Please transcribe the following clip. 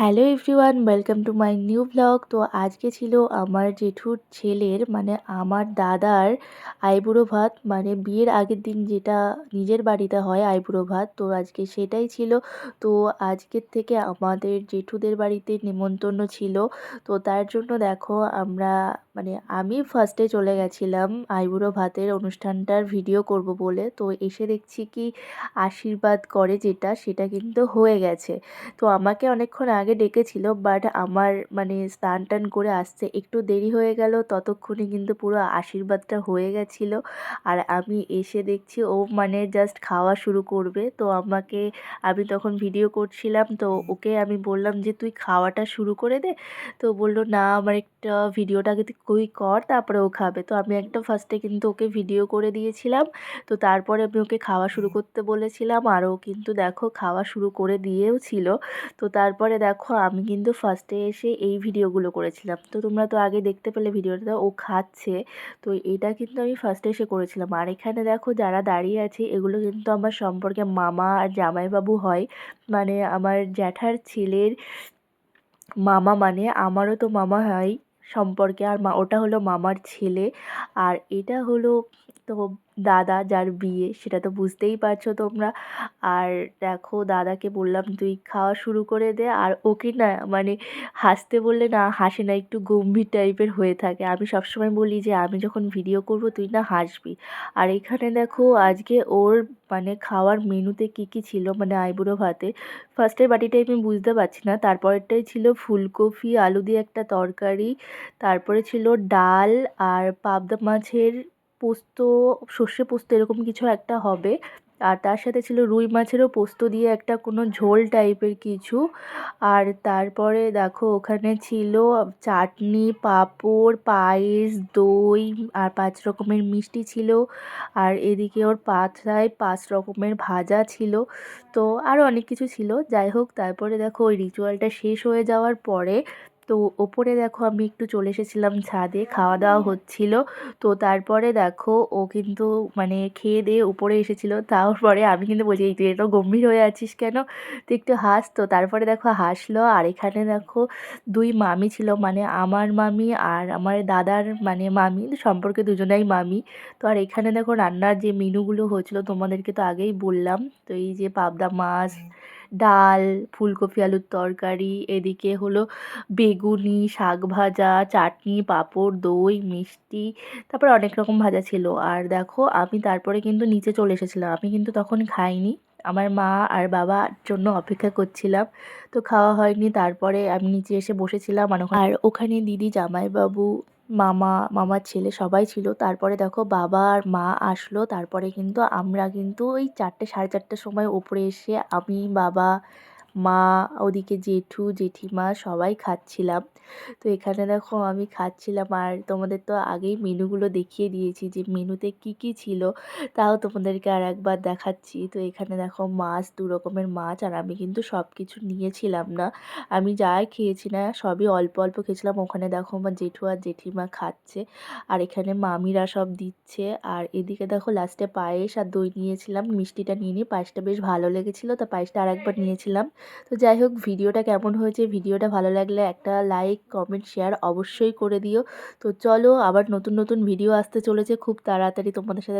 Hello everyone, welcome to my new blog. তো আজকে ছিল আমার জেঠুর ছেলের মানে আমার দাদার আইবুড়ো ভাত, মানে বিয়ের আগের দিন যেটা নিজের বাড়িতে হয় আইবুড়ো ভাত, তো আজকে সেটাই ছিল। তো আজকের থেকে আমাদের জেঠুদের বাড়িতে নেমন্তন্ন ছিল। তো তার জন্য দেখো আমরা মানে আমি ফার্স্টে চলে গেছিলাম আইবুড়ো ভাতের অনুষ্ঠানটার ভিডিও করব বলে। তো এসে দেখছি কি আশীর্বাদ করে যেটা সেটা কিন্তু হয়ে গেছে। তো আমাকে অনেকক্ষণ আগে ডেকেছিল, বাট আমার মানে স্নান টান করে আসতে একটু দেরি হয়ে গেল। ততক্ষণে কিন্তু পুরো আশীর্বাদটা হয়ে গেছিলো। আর আমি এসে দেখছি ও মানে জাস্ট খাওয়া শুরু করবে। তো আমি তখন ভিডিও করছিলাম, তো ওকে আমি বললাম যে তুই খাওয়াটা শুরু করে দে। তো বললো না, আমার একটা ভিডিওটা আগে তুই কর, তারপরে ও খাবে। তো আমি একটা ফার্স্টে কিন্তু ওকে ভিডিও করে দিয়েছিলাম। তো তারপরে আমি ওকে খাওয়া শুরু করতে বলেছিলাম, আর ও কিন্তু দেখো খাওয়া শুরু করে দিয়েও ছিল। তো তারপরে দেখো আমি কিন্তু ফার্স্টে এসে এই ভিডিওগুলো করেছিলাম। তো তোমরা তো আগে দেখতে পেলে ভিডিওটা, ও খাচ্ছে। তো এটা কিন্তু আমি ফার্স্টে এসে করেছিলাম। আর এখানে দেখো যারা দাঁড়িয়ে আছে এগুলো কিন্তু আমার সম্পর্কে মামা আর জামাইবাবু হয়, মানে আমার জ্যাঠার ছেলের মামা, মানে আমারও তো মামা হয় সম্পর্কে। আর ওটা হলো মামার ছেলে। আর এটা হলো তো দাদা যার বিয়ে, সেটা তো বুঝতেই পারছো তোমরা। আর দেখো দাদাকে বললাম তুই খাওয়া শুরু করে দে। আর ওকে না মানে হাসতে বললে না হাসে না, একটু গম্ভীর টাইপের হয়ে থাকে। আমি সবসময় বলি যে আমি যখন ভিডিও করব তুই না হাসবি। আর এখানে দেখো আজকে ওর মানে খাওয়ার মেনুতে কি কি ছিল, মানে আইবুড়ো ভাতে ফার্স্টের বাটিটাই আমি বুঝতে পারছি না, তারপরেরটাই ছিল ফুলকপি আলু দিয়ে একটা তরকারি, তারপরে ছিল ডাল আর পাবদা মাছের পোস্ত, সর্ষে পোস্ত এরকম কিছু একটা হবে। আর তার সাথে ছিল রুই মাছেরও পোস্ত দিয়ে একটা কোনো ঝোল টাইপের কিছু। আর তারপরে দেখো ওখানে ছিল চাটনি, পাঁপড়, পায়েস, দই আর 5 রকমের মিষ্টি ছিল। আর এদিকে ওর পাছায় 5 রকমের ভাজা ছিল। তো আরও অনেক কিছু ছিল, যাই হোক। তারপরে দেখো ওই রিচুয়ালটা শেষ হয়ে যাওয়ার পরে তো ওপরে দেখো আমি একটু চলে এসেছিলাম ছাদে, খাওয়া দাওয়া হচ্ছিল। তো তারপরে দেখো ও কিন্তু মানে খেয়ে দিয়ে উপরে এসেছিলো। তারপরে আমি কিন্তু বলছি এই তুই এত গম্ভীর হয়ে আছিস কেন, তুই একটু হাস। তো তারপরে দেখো হাসলো। আর এখানে দেখো 2 মামি ছিল, মানে আমার মামি আর আমার দাদার মানে মামি, সম্পর্কে দুজনাই মামি। তো আর এখানে দেখো রান্নার যে মেনুগুলো হয়েছিল তোমাদেরকে তো আগেই বললাম। তো এই যে পাবদা মাছ, ডাল, ফুলকপি আলুর তরকারি, এদিকে হলো বেগুনি, শাক ভাজা, চাটনি, পাঁপড়, দই, মিষ্টি, তারপরে অনেক রকম ভাজা ছিল। আর দেখো আমি তারপরে কিন্তু নিচে চলে এসেছিলাম, আমি কিন্তু তখন খাইনি, আমার মা আর বাবার জন্য অপেক্ষা করছিলাম। তো খাওয়া হয়নি, তারপরে আমি নিচে এসে বসেছিলাম। আর ওখানে দিদি, জামাইবাবু, মামা, মামার ছেলে সবাই ছিল। তারপরে দেখো বাবা আর মা আসলো, তারপরে কিন্তু আমরা কিন্তু ওই 4টে সাড়ে 4টের সময় ওপরে এসে আমি, বাবা, মা, ওদিকে জেঠু, জেঠিমা সবাই খাচ্ছিলাম। তো এখানে দেখো আমি খাচ্ছিলাম। আর তোমাদের তো আগেই মেনুগুলো দেখিয়ে দিয়েছি যে মেনুতে কি কি ছিল, তাও তোমাদেরকে আর একবার দেখাচ্ছি। তো এখানে দেখো মাছ, 2 রকমের মাছ। আর আমি কিন্তু সব কিছু নিয়েছিলাম না, আমি যাই খেয়েছি না সবই অল্প অল্প খেয়েছিলাম। ওখানে দেখো আমার জেঠু আর জেঠিমা খাচ্ছে, আর এখানে মামিরা সব দিচ্ছে। আর এদিকে দেখো লাস্টে পায়েস আর দই নিয়েছিলাম, মিষ্টিটা নিয়ে নিই, পায়েসটা বেশ ভালো লেগেছিলো, তো পায়েসটা আর একবার নিয়েছিলাম। তো যাই হোক, ভিডিওটা কেমন হয়েছে, ভিডিওটা ভালো লাগলে একটা লাইক, কমেন্ট, শেয়ার অবশ্যই করে দিও। তো চলো, আবার নতুন নতুন ভিডিও আসতে চলেছে খুব তাড়াতাড়ি তোমাদের সাথে।